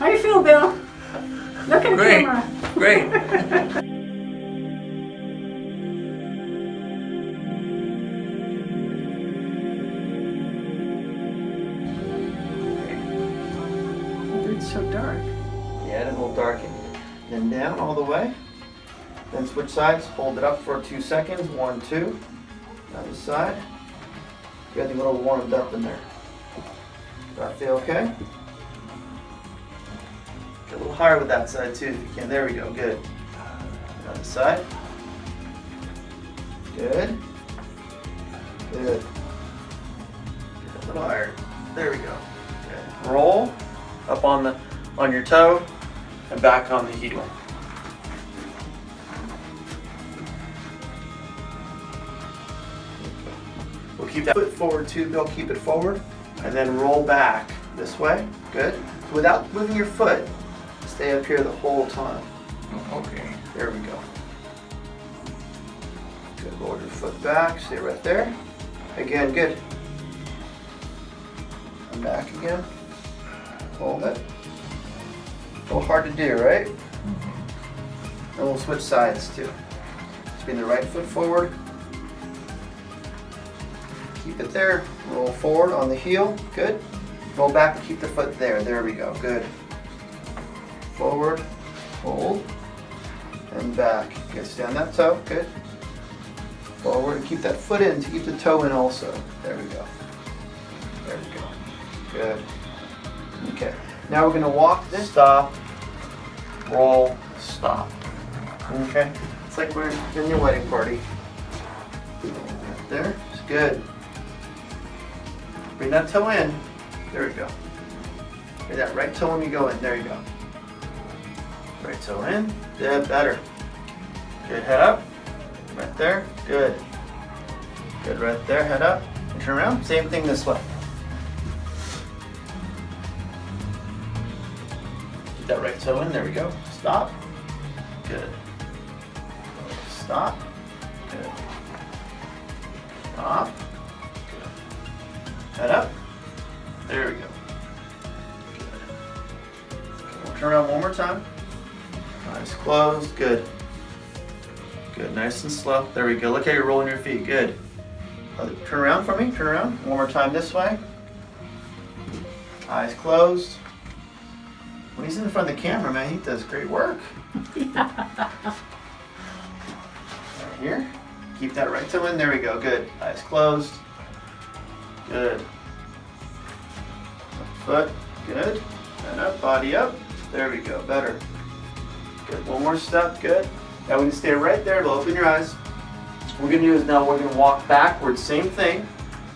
How you feel, Bill? Look at the Great. camera. Great. It's so dark. Yeah, it's a little dark in here. Then down all the way. Then switch sides. Hold it up for 2 seconds. 1, 2. Other side. Get a little warmed up in there. Does that feel okay? Get a little higher with that side too if you can. There we go. Good. Other side. Good. Good. Get a little higher. There we go. Good. Roll up on your toe and back on the heel. We'll keep that foot forward too, Bill. Keep it forward and then roll back this way. Good. Without moving your foot, stay up here the whole time. Okay. There we go. Good. Roll your foot back. Stay right there. Again, good. And back again. Hold it. A little hard to do, right? And we'll switch sides too. Spin the right foot forward. Keep it there. Roll forward on the heel. Good. Roll back and keep the foot there. There we go. Good. Forward. Hold. And back. Good. Stay on that toe. Good. Forward and keep that foot in to keep the toe in also. There we go. There we go. Good. Okay. Now we're going to walk this stop. Roll. Stop. Okay. It's like we're in your wedding party. Right there. It's good. Bring that toe in. There we go. Bring that right toe when you go in. There you go. Right toe in. Good. Better. Good. Head up. Right there. Good. Good. Right there. Head up. And turn around. Same thing this way. Keep that right toe in. There we go. Stop. Good. Stop. Good. Stop. Good. Head up. There we go. Good. We'll turn around one more time. Eyes closed. Good. Good. Nice and slow. There we go. Look how you're rolling your feet. Good. Turn around for me. Turn around. One more time this way. Eyes closed. When he's in front of the camera, man, he does great work. Right here. Keep that right toe in. There we go. Good. Eyes closed. Good. Foot. Good. And up. Body up. There we go. Better. Good. One more step. Good. Now we can stay right there. Open your eyes. What we're going to do is now we're going to walk backwards. Same thing.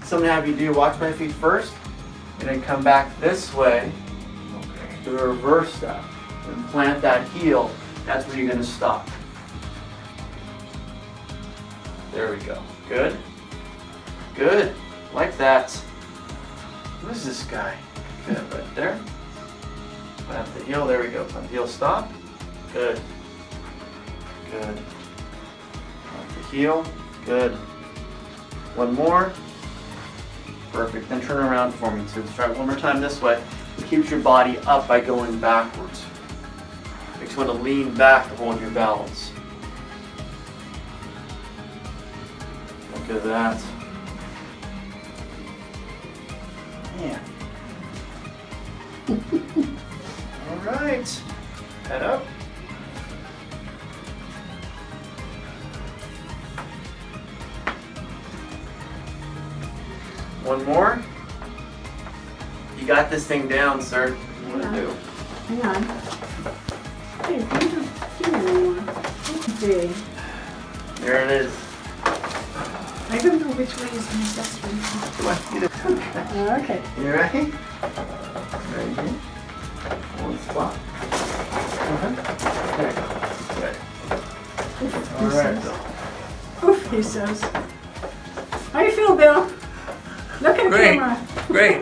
So I'm going to have you do watch my feet first. And then come back this way. Do a reverse step. And plant that heel. That's where you're going to stop. There we go. Good. Good. Like that. Who is this guy? Good. Right there. Plant the heel. There we go. Plant the heel. Stop. Good. Good. Plant the heel. Good. One more. Perfect. Then turn around for me too. Let's try it one more time this way. It keeps your body up by going backwards. Makes you want to lean back to hold your balance. Look at that. Yeah. All right. Head up. One more. You got this thing down, sir. What do you do? Hang on. Hey, give me one. It's big. There it is. I don't know which way is the best way. Come on, get it. Okay. You ready? Right here. One spot. There you go. Good. All right, Bill. Oof, he says. How you feel, Bill? Look at the Great. camera. Great.